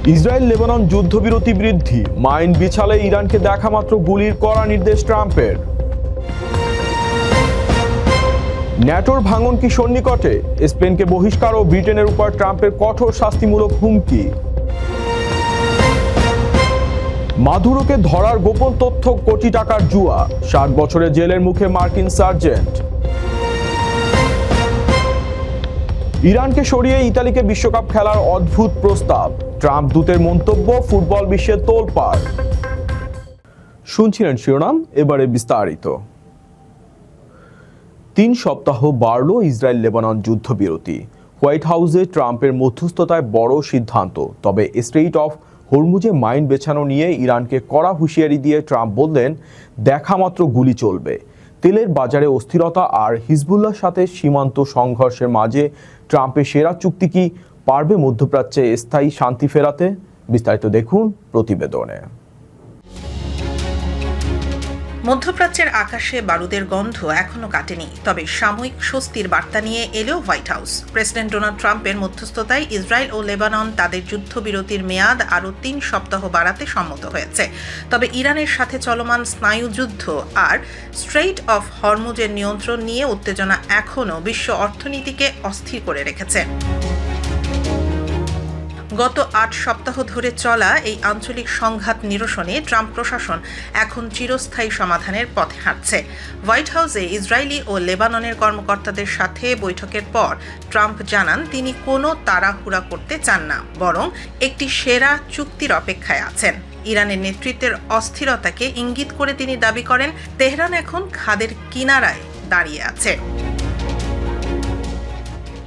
Israel Lebanon যুদ্ধবিরতি বৃদ্ধি, mine বিছালে ইরানকে দেখামাত্র গুলির কড়া নির্দেশ ট্রাম্পের। ন্যাটোর ভাঙন কি সন্নিকটে? স্পেনকে বহিষ্কার ও ব্রিটেনের উপর ট্রাম্পের কঠোর শাস্তিমূলক হুমকি। মাদুরোকে ধরার গোপন তথ্য কোটি টাকার জুয়া, 60 বছরের জেলের মুখে মার্কিন সার্জেন্ট। ইরানকে সরিয়ে ইতালিকে বিশ্বকাপ খেলার অদ্ভুত প্রস্তাব, ট্রাম্প দূতের মন্তব্য ফুটবল বিশ্বে তোলপাড়। শুনছিলেন শিরোনাম, এবারে বিস্তারিত। 3 সপ্তাহ বাড়ল ইসরায়েল লেবানন যুদ্ধবিরতি। হোয়াইট হাউসে ট্রাম্পের মধ্যস্থতায় বড় সিদ্ধান্ত। তবে স্ট্রেইট অফ হরমুজে মাইন বেছানো নিয়ে ইরানকে কড়া হুঁশিয়ারি দিয়ে ট্রাম্প বললেন, দেখামাত্র গুলি চলবে। তেলের বাজারে অস্থিরতা আর হিজবুল্লাহর সাথে সীমান্ত সংঘর্ষের মাঝে ট্রাম্পের সেরা চুক্তি কি পারবে মধ্যপ্রাচ্যে স্থায়ী শান্তি ফেরাতে? বিস্তারিত দেখুন প্রতিবেদনে। মধ্যপ্রাচ্যের আকাশে বারুদের গন্ধ এখনো কাটেনি, তবে সাময়িক স্বস্তির বার্তা নিয়ে এলেও হোয়াইট হাউস। প্রেসিডেন্ট ডোনাল্ড ট্রাম্পের মধ্যস্থতায় ইসরায়েল ও লেবানন তাদের যুদ্ধবিরতির মেয়াদ আরও 3 সপ্তাহ বাড়াতে সম্মত হয়েছে। তবে ইরানের সাথে চলমান স্নায়ুযুদ্ধ আর স্ট্রেইট অফ হরমুজের নিয়ন্ত্রণ নিয়ে উত্তেজনা এখনও বিশ্ব অর্থনীতিকে অস্থির করে রেখেছে। গত 8 সপ্তাহ ধরে চলা এই আঞ্চলিক সংঘাত নিরসনে ট্রাম্প প্রশাসন এখন চিরস্থায়ী সমাধানের পথে হাঁটছে। হোয়াইট হাউসে ইসরায়েলি ও লেবাননের কর্মকর্তাদের সাথে বৈঠকের পর ট্রাম্প জানান, তিনি কোনো তাড়াহুড়া করতে চান না, বরং একটি সেরা চুক্তির অপেক্ষায় আছেন। ইরানের নেতৃত্বের অস্থিরতাকে ইঙ্গিত করে তিনি দাবি করেন, তেহরান এখন খাদের কিনারায় দাঁড়িয়ে আছে।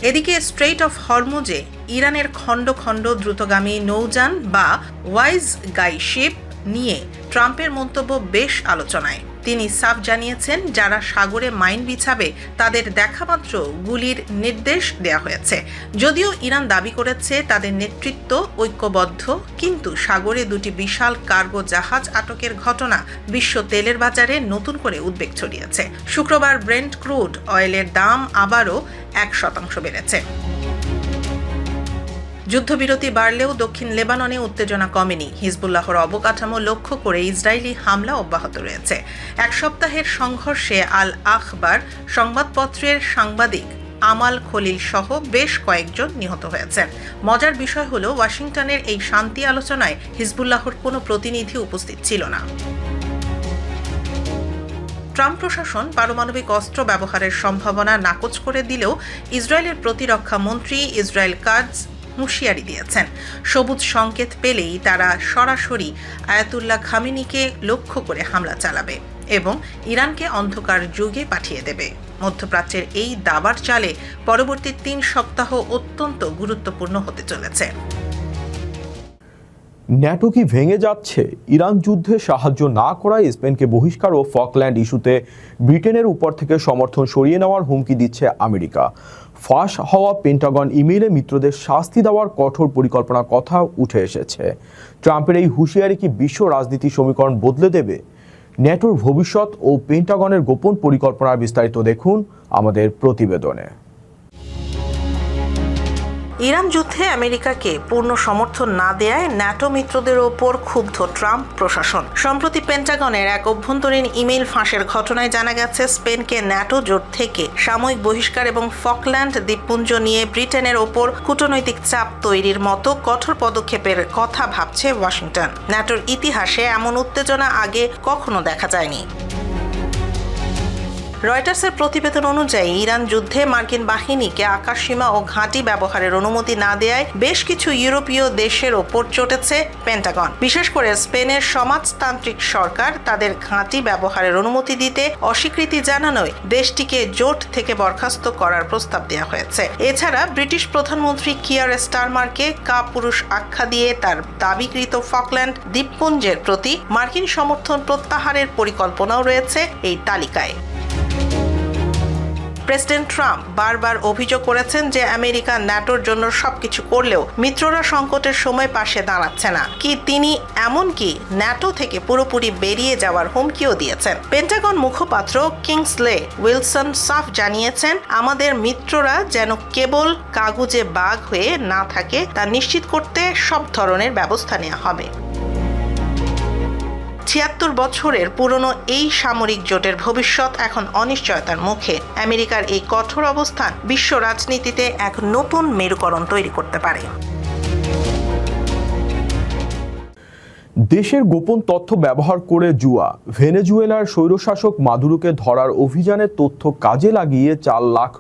এদিকে স্ট্রেইট অফ হরমুজে ইরানের খণ্ড খণ্ড দ্রুতগামী নৌযান বা ওয়াইজ গাই শিপ নিয়ে ট্রাম্পের মন্তব্য বেশ আলোচনায়। তিনি সাফ জানিয়েছেন, যারা সাগরে মাইন বিছাবে তাদের দেখামাত্র গুলির নির্দেশ দেওয়া হয়েছে। যদিও ইরান দাবি করেছে তাদের নেতৃত্ব ঐক্যবদ্ধ, কিন্তু সাগরে 2টি বিশাল কার্গো জাহাজ আটকের ঘটনা বিশ্ব তেলের বাজারে নতুন করে উদ্বেগ ছড়িয়েছে। শুক্রবার ব্রেন্ট ক্রুড অয়েলের দাম আবারও 1% বেড়েছে। যুদ্ধবিরতি বাড়লেও দক্ষিণ লেবাননে উত্তেজনা কমেনি। হিজবুল্লাহর অবকাঠামো লক্ষ্য করে ইসরায়েলি হামলা অব্যাহত রয়েছে। 1 সপ্তাহের সংঘর্ষে আল আখবার সংবাদপত্রের সাংবাদিক আমাল খলিল সহ বেশ কয়েকজন নিহত হয়েছেন। মজার বিষয় হলো, ওয়াশিংটনের এই শান্তি আলোচনায় হিজবুল্লাহর কোনো প্রতিনিধি উপস্থিত ছিল না। ট্রাম্প প্রশাসন পারমাণবিক অস্ত্র ব্যবহারের সম্ভাবনা নাকচ করে দিলেও ইসরায়েলের প্রতিরক্ষা মন্ত্রী ইসরায়েল কাটজ হুঁশিয়ারি দিয়েছেন, সবুজ সংকেত পেলেই তারা সরাসরি আয়াতুল্লাহ খামেনিকে লক্ষ্য করে হামলা চালাবে এবং ইরানকে অন্ধকার যুগে পাঠিয়ে দেবে। মধ্যপ্রাচ্যের এই দাবার চালে পরবর্তী 3 সপ্তাহ অত্যন্ত গুরুত্বপূর্ণ হতে চলেছে। ন্যাটো কি ভেঙে যাচ্ছে? ইরান যুদ্ধে সাহায্য না করায় স্পেনকে বহিষ্কার ও ফকল্যান্ড ইস্যুতে ব্রিটেনের উপর থেকে সমর্থন সরিয়ে নেওয়ার হুমকি দিচ্ছে আমেরিকা। ফাঁস হওয়া পেন্টাগন ইমেইলে মিত্রদের শাস্তি দেওয়ার কঠোর পরিকল্পনার কথা উঠে এসেছে। ট্রাম্পের এই হুঁশিয়ারি কি বিশ্ব রাজনীতির সমীকরণ বদলে দেবে? ন্যাটোর ভবিষ্যৎ ও পেন্টাগনের গোপন পরিকল্পনার বিস্তারিত দেখুন আমাদের প্রতিবেদনে। ইরান যুদ্ধে আমেরিকাকে পূর্ণ সমর্থন না দেয়ায় ন্যাটো মিত্রদের ওপর ক্ষুব্ধ ট্রাম্প প্রশাসন। সম্প্রতি পেন্টাগনের এক অভ্যন্তরীণ ইমেইল ফাঁসের ঘটনায় জানা গেছে, স্পেনকে ন্যাটো জোট থেকে সাময়িক বহিষ্কার এবং ফকল্যান্ড দ্বীপপুঞ্জ নিয়ে ব্রিটেনের ওপর কূটনৈতিক চাপ তৈরির মতো কঠোর পদক্ষেপের কথা ভাবছে ওয়াশিংটন। ন্যাটোর ইতিহাসে এমন উত্তেজনা আগে কখনো দেখা যায়নি। রয়টার্সের প্রতিবেদন অনুযায়ী ইরান যুদ্ধে মার্কিন বাহিনীকে আকাশসীমা ও ঘাঁটি ব্যবহারের অনুমতি না দেয়ায় বেশ কিছু ইউরোপীয় দেশের ওপর চটেছে পেন্টাগন। বিশেষ করে স্পেনের সমাজতান্ত্রিক সরকার তাদের ঘাঁটি ব্যবহারের অনুমতি দিতে অস্বীকৃতি জানানোয় দেশটিকে জোট থেকে বরখাস্ত করার প্রস্তাব দেওয়া হয়েছে। এছাড়া ব্রিটিশ প্রধানমন্ত্রী কিয়ার স্টারমারকে কাপুরুষ আখ্যা দিয়ে তার দাবিকৃত ফকল্যান্ড দ্বীপপুঞ্জের প্রতি মার্কিন সমর্থন প্রত্যাহারের পরিকল্পনাও রয়েছে এই তালিকায়। প্রেসিডেন্ট ট্রাম্প বারবার অভিযোগ করেছেন যে আমেরিকা ন্যাটোর জন্য সবকিছু করলেও মিত্ররা সংকটের সময় পাশে দাঁড়াচ্ছে না। তিনি এমনকি ন্যাটো থেকে পুরোপুরি বেরিয়ে যাওয়ার হুমকিও দিয়েছেন। পেন্টাগন মুখপাত্র কিংসলে উইলসন সাফ জানিয়েছেন, আমাদের মিত্ররা যেন কেবল কাগুজে বাঘ হয়ে না থাকে তা নিশ্চিত করতে সব ধরনের ব্যবস্থা নেওয়া হবে। ৭৬ বছরের পুরনো এই সামরিক জোটের ভবিষ্যৎ এখন অনিশ্চয়তার মুখে। আমেরিকার এই কঠোর অবস্থান বিশ্ব রাজনীতিতে এক নতুন মেরুকরণ তৈরি করতে পারে। দেশের গোপন তথ্য ব্যবহার করে জুয়া, ভেনেজুয়েলার স্বৈরশাসক মাদুরোকে ধরার অভিযানের তথ্য কাজে লাগিয়ে $4 লাখ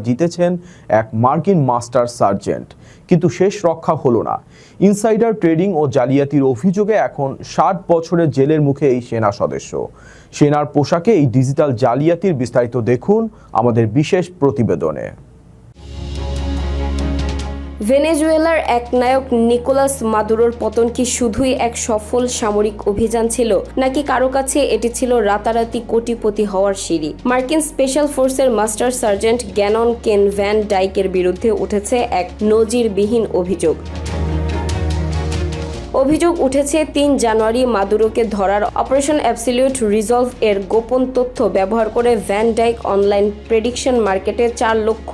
জিতেছেন এক মার্কিন মাস্টার সার্জেন্ট, কিন্তু শেষ রক্ষা হলো না। ইনসাইডার ট্রেডিং ও জালিয়াতির অভিযোগে এখন 60 বছরের জেলের মুখে এই সেনা সদস্য। সেনার পোশাকে এই ডিজিটাল জালিয়াতির বিস্তারিত দেখুন আমাদের বিশেষ প্রতিবেদনে। ভেনেজুয়েলার এক নায়ক নিকোলাস মাদুরোর পতন কি শুধুই এক সফল সামরিক অভিযান ছিল, নাকি কারো কাছে এটি ছিল রাতারাতি কোটিপতি হওয়ার সিঁড়ি? মার্কিন স্পেশাল ফোর্সের মাস্টার সার্জেন্ট গ্যানন কেন ভ্যান ডাইকের বিরুদ্ধে উঠেছে এক নজিরবিহীন অভিযোগ উঠেছে 3 জানুয়ারি মাদুরোকে ধরার অপারেশন অ্যাবসলিউট রিজলভ এর গোপন তথ্য ব্যবহার করে ভ্যান ডাইক অনলাইন প্রেডিকশন মার্কেটে $4 লক্ষ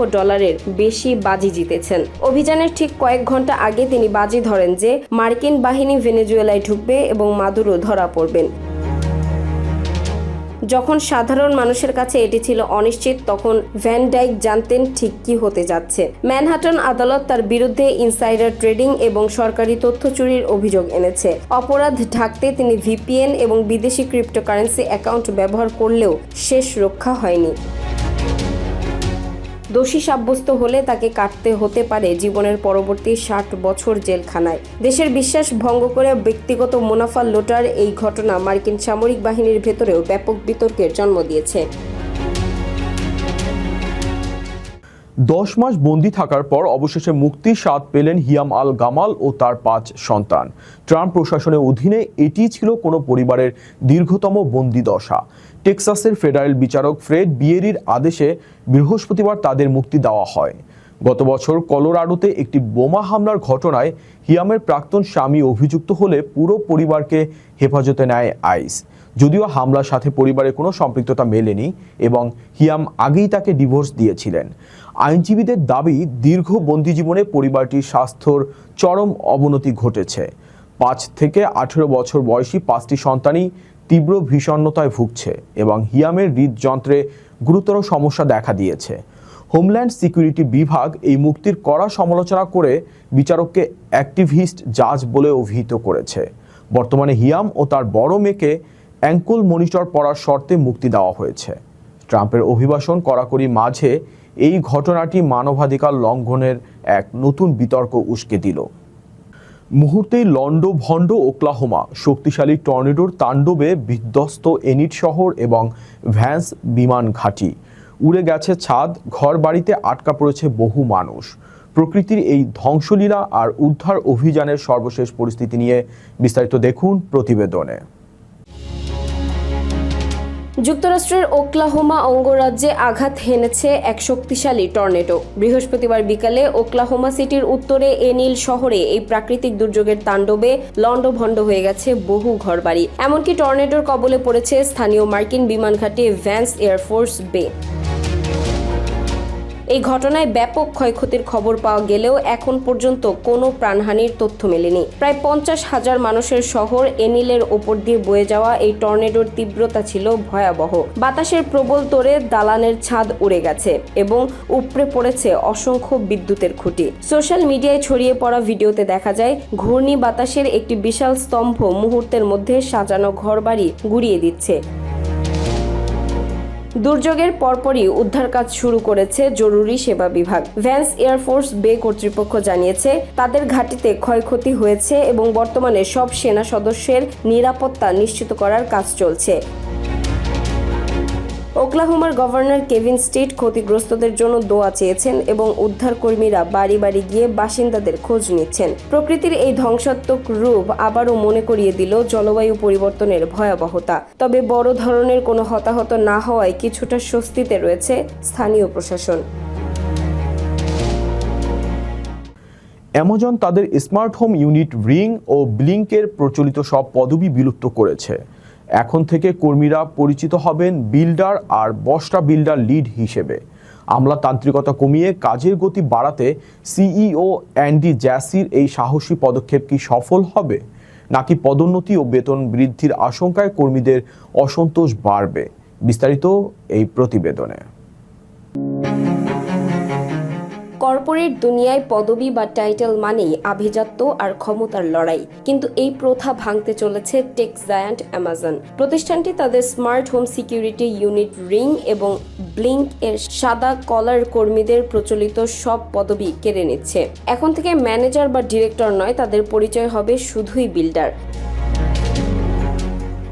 বেশি বাজি জিতেছেন। অভিযানের ঠিক কয়েক ঘন্টা আগে তিনি বাজি ধরেন যে মার্কিন বাহিনী ভেনেজুয়েলায় ঢুকবে এবং মাদুরো ধরা পড়বেন। যখন সাধারণ মানুষের কাছে এটি ছিল অনিশ্চিত, তখন ভ্যান ডাইক জানতেন ঠিক কি হতে যাচ্ছে। ম্যানহাটন আদালত তার বিরুদ্ধে ইনসাইডার ট্রেডিং এবং সরকারি তথ্য চুরির অভিযোগ এনেছে। অপরাধ ঢাকতে তিনি ভিপিএন এবং বিদেশি ক্রিপ্টোকারেন্সি অ্যাকাউন্ট ব্যবহার করলেও শেষ রক্ষা হয়নি। দোষী সাব্যস্ত হলে তাকে কাটতে হতে পারে জীবনের পরবর্তী 60 বছর জেলখানায়। দেশের বিশ্বাস ভঙ্গ করে ব্যক্তিগত মুনাফা লোটার এই ঘটনা মার্কিন সামরিক বাহিনীর ভেতরেও ব্যাপক বিতর্কের জন্ম দিয়েছে। 10 মাস বন্দী থাকার পর অবশেষে মুক্তির স্বাদ পেলেন হিয়াম আল গামাল ও তার 5 সন্তান। ট্রাম্প প্রশাসনের অধীনে এটি ছিল কোনো পরিবারের দীর্ঘতম বন্দী দশা। টেক্সাসের ফেডারেল বিচারক ফ্রেড বিয়েরির আদেশে বৃহস্পতিবার তাদের মুক্তি দেওয়া হয়। গত বছর কলোরাডোতে একটি বোমা হামলার ঘটনায় হিয়ামের প্রাক্তন স্বামী অভিযুক্ত হলে পুরো পরিবারকে হেফাজতে নেয় আইস। যদিও হামলার সাথে পরিবারের কোনো সম্পৃক্ততা মেলেনি এবং হিয়াম আগেই তাকে ডিভোর্স দিয়েছিলেন। আইনজীবীদের দাবি, দীর্ঘ বন্দী জীবনে পরিবারটির স্বাস্থ্যর চরম অবনতি ঘটেছে। 5 থেকে 18 বছর বয়সী 5টি সন্তানই তীব্র বিষণ্ণতায় ভুগছে এবং হিয়ামের হৃদযন্ত্রে গুরুতর সমস্যা দেখা দিয়েছে। হোমল্যান্ড সিকিউরিটি বিভাগ এই মুক্তির কড়া সমালোচনা করে বিচারককে অ্যাক্টিভিস্ট জাজ বলে অভিহিত করেছে। বর্তমানে হিয়াম ও তার বড় মেয়েকে অ্যাঙ্কল মনিটর পরার শর্তে মুক্তি দেওয়া হয়েছে। ট্রাম্পের অভিবাসন কড়াকড়ি মাঝে এই ঘটনাটি মানবাধিকার লঙ্ঘনের এক নতুন বিতর্ক উস্কে দিল। মুহূর্তেই লন্ডভন্ড ওকলাহোমা শক্তিশালী টর্নেডোর তাণ্ডবে বিধ্বস্ত এনিট শহর এবং ভ্যান্স বিমান ঘাঁটি। উড়ে গেছে ছাদ, ঘর বাড়িতে আটকা পড়েছে বহু মানুষ। প্রকৃতির এই ধ্বংসলীলা আর উদ্ধার অভিযানের সর্বশেষ পরিস্থিতি নিয়ে বিস্তারিত দেখুন প্রতিবেদনে। যুক্তরাষ্ট্রের ওকলাহোমা অঙ্গরাজ্যে আঘাত হেনেছে এক শক্তিশালী টর্নেডো। বৃহস্পতিবার বিকালে ওকলাহোমা সিটির উত্তরে এনিল শহরে এই প্রাকৃতিক দুর্যোগের তাণ্ডবে লণ্ডভণ্ড হয়ে গেছে বহু ঘরবাড়ি। এমনকি টর্নেডোর কবলে পড়েছে স্থানীয় মার্কিন বিমান ঘাঁটি ভ্যান্স এয়ারফোর্স বে। এই ঘটনায় ব্যাপক ক্ষয়ক্ষতির খবর পাওয়া গেলেও এখন পর্যন্ত কোনো প্রাণহানির তথ্য মেলেনি। প্রায় 50,000 মানুষের শহর এনিলের ওপর দিয়ে বয়ে যাওয়া এই টর্নেডোর তীব্রতা ছিল ভয়াবহ। বাতাসের প্রবল তোড়ে দালানের ছাদ উড়ে গেছে এবং উপড়ে পড়েছে অসংখ্য বিদ্যুতের খুঁটি। সোশ্যাল মিডিয়ায় ছড়িয়ে পড়া ভিডিওতে দেখা যায় ঘূর্ণি বাতাসের একটি বিশাল স্তম্ভ মুহূর্তের মধ্যে সাজানো ঘরবাড়ি গুড়িয়ে দিচ্ছে। দুর্যোগের পরপরই উদ্ধার কাজ শুরু করেছে জরুরি সেবা বিভাগ। ভ্যান্স এয়ারফোর্স বে কর্তৃপক্ষ জানিয়েছে তাদের ঘাঁটিতে ক্ষয়ক্ষতি হয়েছে এবং বর্তমানে সব সেনা সদস্যের নিরাপত্তা নিশ্চিত করার কাজ চলছে। ওকলাহোমার গভর্নর কেভিন স্টেট ক্ষতিগ্রস্তদের জন্য দোয়া চেয়েছেন এবং উদ্ধারকর্মীরা বাড়ি বাড়ি গিয়ে বাসিন্দাদের খোঁজ নিচ্ছেন। প্রকৃতির এই ধ্বংসাত্মক রূপ আবারও মনে করিয়ে দিল জলবায়ু পরিবর্তনের ভয়াবহতা। তবে বড় ধরনের কোনো হতাহত না হওয়ায় কিছুটা স্বস্তিতে রয়েছে স্থানীয় প্রশাসন। অ্যামাজন তাদের স্মার্ট হোম ইউনিট রিং ও ব্লিঙ্কের প্রচলিত সব পদবি বিলুপ্ত করেছে। এখন থেকে কর্মীরা পরিচিত হবেন বিল্ডার আর বস্টা বিল্ডার লিড হিসেবে। আমলাতান্ত্রিকতা কমিয়ে কাজের গতি বাড়াতে সিইও অ্যান্ডি জ্যাসির এই সাহসী পদক্ষেপ কি সফল হবে, নাকি পদোন্নতি ও বেতন বৃদ্ধির আশঙ্কায় কর্মীদের অসন্তোষ বাড়বে? বিস্তারিত এই প্রতিবেদনে। কর্পোরেট দুনিয়ায় পদবি বা টাইটেল মানেই আভিজাত্য আর ক্ষমতার লড়াই, কিন্তু এই প্রথা ভাঙতে চলেছে টেক জায়ান্ট অ্যামাজন। প্রতিষ্ঠানটি তাদের smart home security unit ring এবং ব্লিঙ্ক এর সাদা কলার কর্মীদের প্রচলিত সব পদবি কেড়ে নিচ্ছে। এখন থেকে ম্যানেজার বা ডিরেক্টর নয়, তাদের পরিচয় হবে শুধুই বিল্ডার।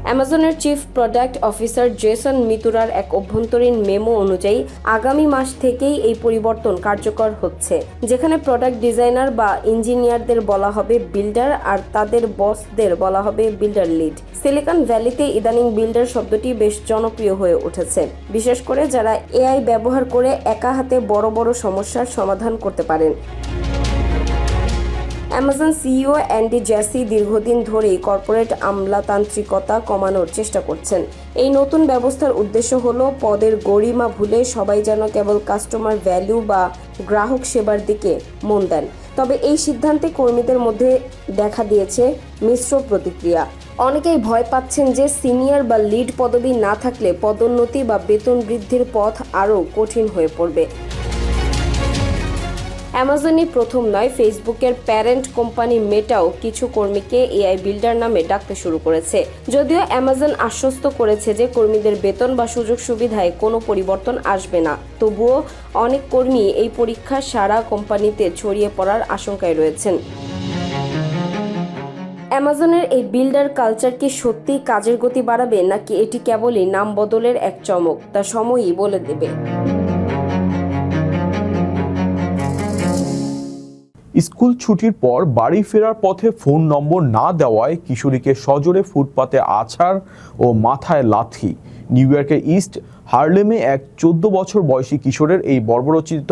অ্যামাজনের চিফ প্রোডাক্ট অফিসার জেসন মিতুরার এক অভ্যন্তরীণ মেমো অনুযায়ী আগামী মাস থেকেই এই পরিবর্তন কার্যকর হচ্ছে, যেখানে প্রোডাক্ট ডিজাইনার বা ইঞ্জিনিয়ারদের বলা হবে বিল্ডার আর তাদের বসদের বলা হবে বিল্ডার লিড। সিলিকন ভ্যালিতে ইদানিং বিল্ডার শব্দটি বেশ জনপ্রিয় হয়ে উঠেছে, বিশেষ করে যারা এআই ব্যবহার করে একা হাতে বড় বড় সমস্যার সমাধান করতে পারেন। অ্যামাজন সিইও অ্যান্ডি জ্যাসি দীর্ঘদিন ধরেই কর্পোরেট আমলাতান্ত্রিকতা কমানোর চেষ্টা করছেন। এই নতুন ব্যবস্থার উদ্দেশ্য হলো পদের গরিমা ভুলে সবাই যেন কেবল কাস্টমার ভ্যালু বা গ্রাহক সেবার দিকে মন দেন। তবে এই সিদ্ধান্তে কর্মীদের মধ্যে দেখা দিয়েছে মিশ্র প্রতিক্রিয়া। অনেকেই ভয় পাচ্ছেন যে সিনিয়র বা লিড পদবি না থাকলে পদোন্নতি বা বেতন বৃদ্ধির পথ আরও কঠিন হয়ে পড়বে। অ্যামাজনই প্রথম নয়, ফেসবুকের প্যারেন্ট কোম্পানি মেটাও কিছু কর্মীকে এআই বিল্ডার নামে ডাকতে শুরু করেছে। যদিও অ্যামাজন আশ্বস্ত করেছে যে কর্মীদের বেতন বা সুযোগ সুবিধায় কোনো পরিবর্তন আসবে না, তবুও অনেক কর্মী এই পরীক্ষা সারা কোম্পানিতে ছড়িয়ে পড়ার আশঙ্কায় রয়েছেন। অ্যামাজনের এই বিল্ডার কালচার কি সত্যিই কাজের গতি বাড়াবে, নাকি এটি কেবলই নাম বদলের এক চমক, তা সময়ই বলে দেবে। স্কুল ছুটির পর বাড়ি ফেরার পথে ফোন নম্বর না দেওয়ায় কিশোরীকে সজোরে ফুটপাতে আছাড় ও মাথায় লাথি। নিউ ইয়র্কের ইস্ট হার্লেমে এক 14 বছর বয়সী কিশোরের এই বর্বরোচিত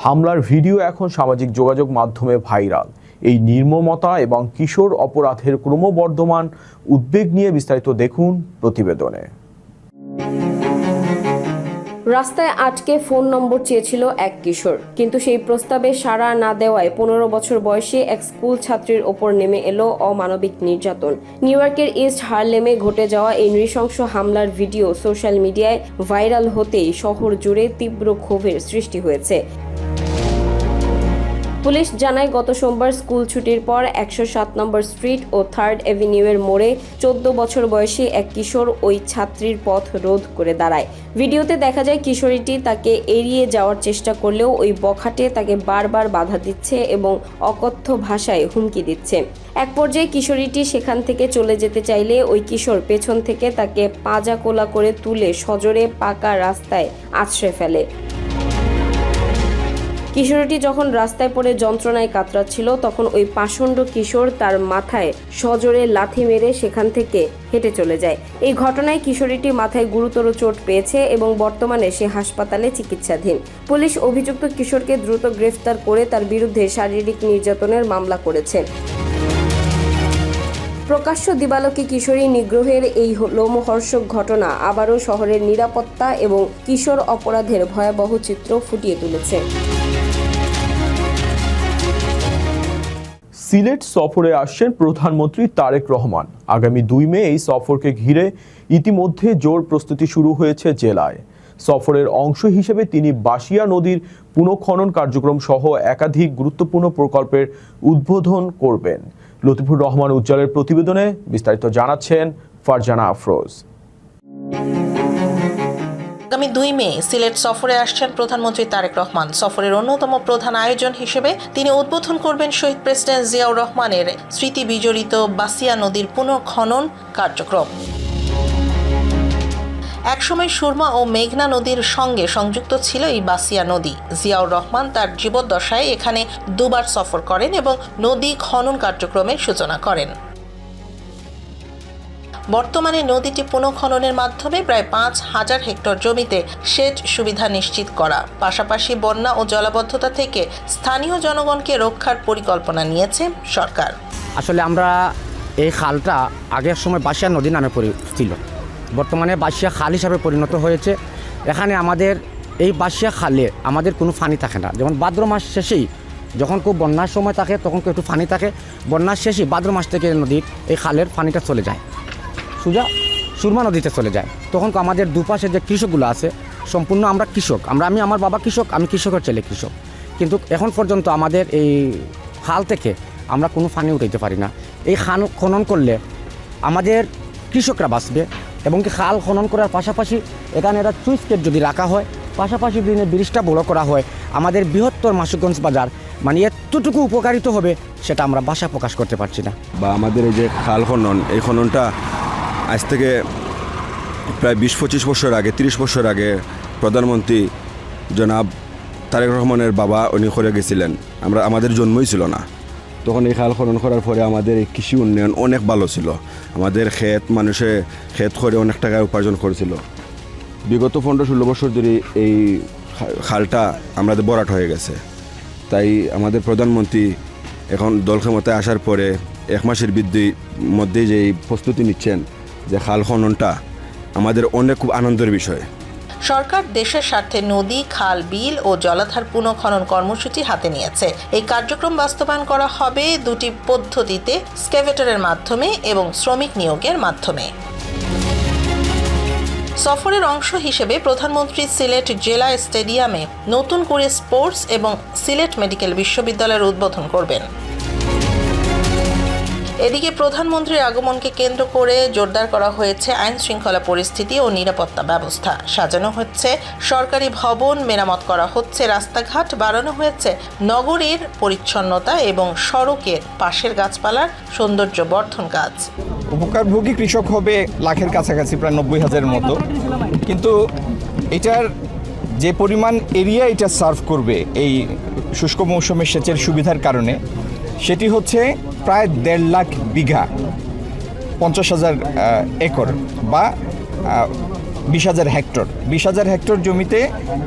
হামলার ভিডিও এখন সামাজিক যোগাযোগ মাধ্যমে ভাইরাল। এই নির্মমতা এবং কিশোর অপরাধের ক্রমবর্ধমান উদ্বেগ নিয়ে বিস্তারিত দেখুন প্রতিবেদনে। রাস্তায় আটকে ফোন নম্বর চেয়েছিল এক কিশোর, কিন্তু সেই প্রস্তাবে সাড়া না দেওয়ায় 15 বছর বয়সী এক স্কুল ছাত্রীর ওপর নেমে এলো অমানবিক নির্যাতন। নিউ ইয়র্কের ইস্ট হার্লেমে ঘটে যাওয়া এই নৃশংস হামলার ভিডিও সোশ্যাল মিডিয়ায় ভাইরাল হতেই শহর জুড়ে তীব্র ক্ষোভের সৃষ্টি হয়েছে। পুলিশ জানায়, গত সোমবার স্কুল ছুটির পর 107 নম্বর স্ট্রিট ও 3rd অ্যাভিনিউয়ের মোড়ে 14 বছর বয়সী এক কিশোর ওই ছাত্রীর পথ রোধ করে দাঁড়ায়। ভিডিওতে দেখা যায় কিশোরীটি তাকে এড়িয়ে যাওয়ার চেষ্টা করলেও ওই বখাটে তাকে বারবার বাধা দিচ্ছে এবং অকথ্য ভাষায় হুমকি দিচ্ছে। এক পর্যায়ে কিশোরীটি সেখান থেকে চলে যেতে চাইলে ওই কিশোর পেছন থেকে তাকে পাজা কোলা করে তুলে সজোরে পাকা রাস্তায় আছড়ে ফেলে। কিশোরীটি যখন রাস্তায় পড়ে যন্ত্রণায় কাতরাচ্ছিল, তখন ওই পাষণ্ড কিশোর তার মাথায় সজোরে লাথি মেরে সেখান থেকে হেঁটে চলে যায়। এই ঘটনায় কিশোরীটি মাথায় গুরুতর চোট পেয়েছে এবং বর্তমানে সে হাসপাতালে চিকিৎসাধীন। পুলিশ অভিযুক্ত কিশোরকে দ্রুত গ্রেফতার করে তার বিরুদ্ধে শারীরিক নির্যাতনের মামলা করেছে। প্রকাশ্য দিবালোকে কিশোরী নিগ্রহের এই লোমহর্ষক ঘটনা আবারও শহরের নিরাপত্তা এবং কিশোর অপরাধের ভয়াবহ চিত্র ফুটিয়ে তুলেছে। সিলেট সফরে আসছেন প্রধানমন্ত্রী তারেক রহমান। আগামী 2 মে এই সফরকে ঘিরে ইতিমধ্যে জোর প্রস্তুতি শুরু হয়েছে জেলায়। সফরের অংশ হিসেবে তিনি বাসিয়া নদীর পুনঃখনন কার্যক্রম সহ একাধিক গুরুত্বপূর্ণ প্রকল্পের উদ্বোধন করবেন। লতিফুর রহমান উজ্জ্বলের প্রতিবেদনে বিস্তারিত জানাচ্ছেন ফারজানা আফরোজ। আগামী 2 মে সিলেট সফরে আসছেন প্রধানমন্ত্রী তারেক রহমান। সফরের অন্যতম প্রধান আয়োজন হিসেবে তিনি উদ্বোধন করবেন শহীদ প্রেসিডেন্ট জিয়াউর রহমানের স্মৃতি বিজড়িত বাসিয়া নদীর পুনঃখনন কার্যক্রম। একসময় সুরমা ও মেঘনা নদীর সঙ্গে সংযুক্ত ছিল এই বাসিয়া নদী। জিয়াউর রহমান তার জীবদ্দশায় এখানে দুবার সফর করেন এবং নদী খনন কার্যক্রমের সূচনা করেন। বর্তমানে নদীটি পুনঃখননের মাধ্যমে প্রায় 5,000 হেক্টর জমিতে সেচ সুবিধা নিশ্চিত করা, পাশাপাশি বন্যা ও জলাবদ্ধতা থেকে স্থানীয় জনগণকে রক্ষার পরিকল্পনা নিয়েছে সরকার। আসলে আমরা এই খালটা আগের সময় বাসিয়া নদী নামে ছিল, বর্তমানে বাসিয়া খাল হিসাবে পরিণত হয়েছে। এখানে আমাদের এই বাসিয়া খালে আমাদের কোনো পানি থাকে না, যেমন ভাদ্র মাস শেষেই যখন খুব বন্যার সময় থাকে তখন একটু পানি থাকে, বন্যার শেষেই ভাদ্র মাস থেকে নদীর এই খালের পানিটা চলে যায়, সোজা সুরমা নদীতে চলে যায়। তখন আমাদের দুপাশে যে কৃষকগুলো আছে সম্পূর্ণ আমরা কৃষক, আমি আমার বাবা কৃষক, আমি কৃষকের ছেলে কৃষক, কিন্তু এখন পর্যন্ত আমাদের এই খাল থেকে আমরা কোনো পানি উঠাইতে পারি না। এই খাল খনন করলে আমাদের কৃষকরা বাঁচবে এবং কি খাল খনন করার পাশাপাশি এখানে একটা সুইচ গেট যদি রাখা হয়, পাশাপাশি যদি ব্রিজটা বড় করা হয়, আমাদের বৃহত্তর মাসুকগঞ্জ বাজার মানে এতটুকু উপকারিত হবে সেটা আমরা ভাষা প্রকাশ করতে পারছি না। বা আমাদের এই যে খাল খনন, এই খননটা আজ থেকে প্রায় 20-25 বছর আগে, 30 বছর আগে প্রধানমন্ত্রী জনাব তারেক রহমানের বাবা উনি করে গেছিলেন। আমাদের জন্মই ছিল না তখন। এই খাল খনন করার পরে আমাদের এই কৃষি উন্নয়ন অনেক ভালো ছিল, আমাদের মানুষে ক্ষেত করে অনেক টাকা উপার্জন করেছিল। বিগত 15-16 বছর ধরে এই খালটা আমাদের ভরাট হয়ে গেছে। তাই আমাদের প্রধানমন্ত্রী এখন দল ক্ষমতায় আসার পরে 1 মাসের মধ্যেই যে প্রস্তুতি নিচ্ছেন যে খাল খননটা আমাদের অনেক খুব আনন্দের বিষয়। সরকার দেশের স্বার্থে নদী, খাল, বিল ও জলাধার পুনঃখনন কর্মসূচি হাতে নিয়েছে। এই কার্যক্রম বাস্তবায়ন করা হবে 2টি পদ্ধতিতে, স্ক্যাভেটরের মাধ্যমে এবং শ্রমিক নিয়োগের মাধ্যমে। সফরের অংশ হিসেবে প্রধানমন্ত্রী সিলেট জেলা স্টেডিয়ামে নতুন করে স্পোর্টস এবং সিলেট মেডিকেল বিশ্ববিদ্যালয়ের উদ্বোধন করবেন। এদিকে প্রধানমন্ত্রীর আগমনকে কেন্দ্র করে জোরদার করা হয়েছে আইন শৃঙ্খলা পরিস্থিতি ও নিরাপত্তা ব্যবস্থা। সাজানো হচ্ছে সরকারি ভবন, মেরামত করা হচ্ছে রাস্তাঘাট, বাড়ানো হয়েছে নগরীর পরিচ্ছন্নতা এবং সড়কের পাশের গাছপালার সৌন্দর্য বর্ধন কাজ। উপকারভোগী কৃষক হবে লাখের কাছাকাছি, প্রায় 90,000-এর মতো, কিন্তু এটার যে পরিমাণ এরিয়া এটা সার্ভ করবে এই শুষ্ক মৌসুমের সেচের সুবিধার কারণে সেটি হচ্ছে প্রায় 1.5 লাখ বিঘা, 50,000 একর বা 20,000 হেক্টর। 20,000 হেক্টর জমিতে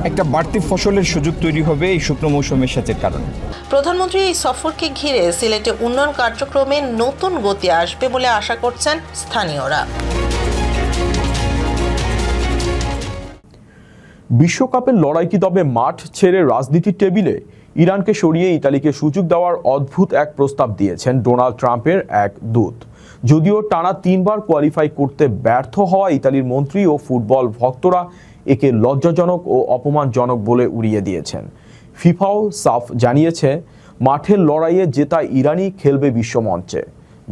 একটা বাড়তি ফসলের সুযোগ তৈরি হবে এই শুকনো মৌসুমের সেচের কারণে। প্রধানমন্ত্রী এই সফরকে ঘিরে সিলেটে উন্নয়ন কার্যক্রমে নতুন গতি আসবে বলে আশা করছেন স্থানীয়রা। বিশ্বকাপের লড়াই কি তবে মাঠ ছেড়ে রাজনীতির টেবিলে? ইরানকে সরিয়ে ইতালিকে সুযোগ দেওয়ার অদ্ভুত এক প্রস্তাব দিয়েছেন ডোনাল্ড ট্রাম্পের এক দূত। যদিও টানা 3 বার কোয়ালিফাই করতে ব্যর্থ হওয়া ইতালির মন্ত্রী ও ফুটবল ভক্তরা একে লজ্জাজনক ও অপমানজনক বলে উড়িয়ে দিয়েছেন। ফিফাও সাফ জানিয়েছে মাঠের লড়াইয়ে জেতা ইরানই খেলবে বিশ্বমঞ্চে।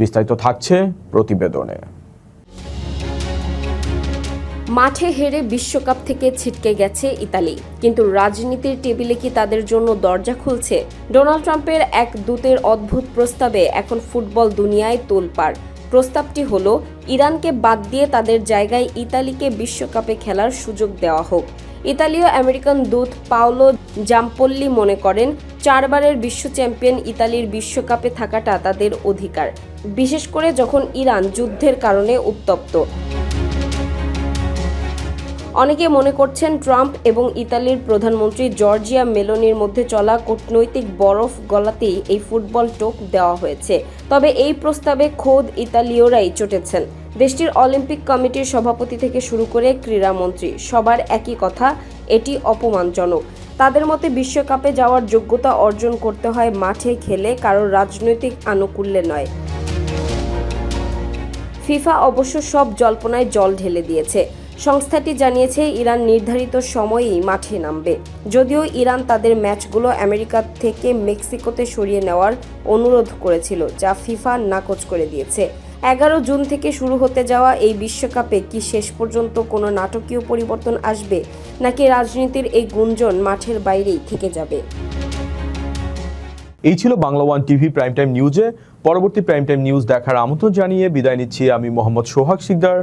বিস্তারিত থাকছে প্রতিবেদনে। মাঠে হেরে বিশ্বকাপ থেকে ছিটকে গেছে ইতালি, কিন্তু রাজনীতির টেবিলে কি তাদের জন্য দরজা খুলছে? ডোনাল্ড ট্রাম্পের এক দূতের অদ্ভুত প্রস্তাবে এখন ফুটবল দুনিয়ায় তোলপাড়। প্রস্তাবটি হলো ইরানকে বাদ দিয়ে তাদের জায়গায় ইতালিকে বিশ্বকাপে খেলার সুযোগ দেওয়া হোক। ইতালীয় আমেরিকান দূত পাওলো জাম্পোল্লি মনে করেন 4 বারের বিশ্ব চ্যাম্পিয়ন ইতালির বিশ্বকাপে থাকাটা তাদের অধিকার, বিশেষ করে যখন ইরান যুদ্ধের কারণে উত্তপ্ত। অনেকে মনে করছেন ট্রাম্প এবং ইতালির প্রধানমন্ত্রী জর্জিয়া মেলোনির মধ্যে চলা কূটনৈতিক বরফ গলাতেই এই ফুটবল টোপ দেওয়া হয়েছে। তবে এই প্রস্তাবে খোদ ইতালীয়রাই চটেছেন। দেশটির অলিম্পিক কমিটির সভাপতি থেকে শুরু করে ক্রীড়ামন্ত্রী, সবার একই কথা, এটি অপমানজনক। তাদের মতে বিশ্বকাপে যাওয়ার যোগ্যতা অর্জন করতে হয় মাঠে খেলে, কারোর রাজনৈতিক আনুকূল্যে নয়। ফিফা অবশ্য সব জল্পনায় জল ঢেলে দিয়েছে। সংস্থাটি জানিয়েছে ইরান নির্ধারিত সময়েই মাঠে নামবে। যদিও ইরান তাদের ম্যাচগুলো আমেরিকা থেকে মেক্সিকোতে সরিয়ে নেওয়ার অনুরোধ করেছিল, যা ফিফা নাকচ করে দিয়েছে। 11 জুন থেকে শুরু হতে যাওয়া এই বিশ্বকাপে কি শেষ পর্যন্ত কোনো নাটকীয় পরিবর্তন আসবে, নাকি রাজনীতির এই গুঞ্জন মাঠের বাইরেই থেকে যাবে? এই ছিল Bangla one TV prime time নিউজে। পরবর্তী প্রাইম টাইম নিউজ দেখার আমন্ত্রণ জানিয়ে বিদায় নিচ্ছি আমি মোহাম্মদ সোহাগ শিকদার।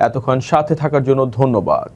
এতক্ষণ সাথে থাকার জন্য ধন্যবাদ।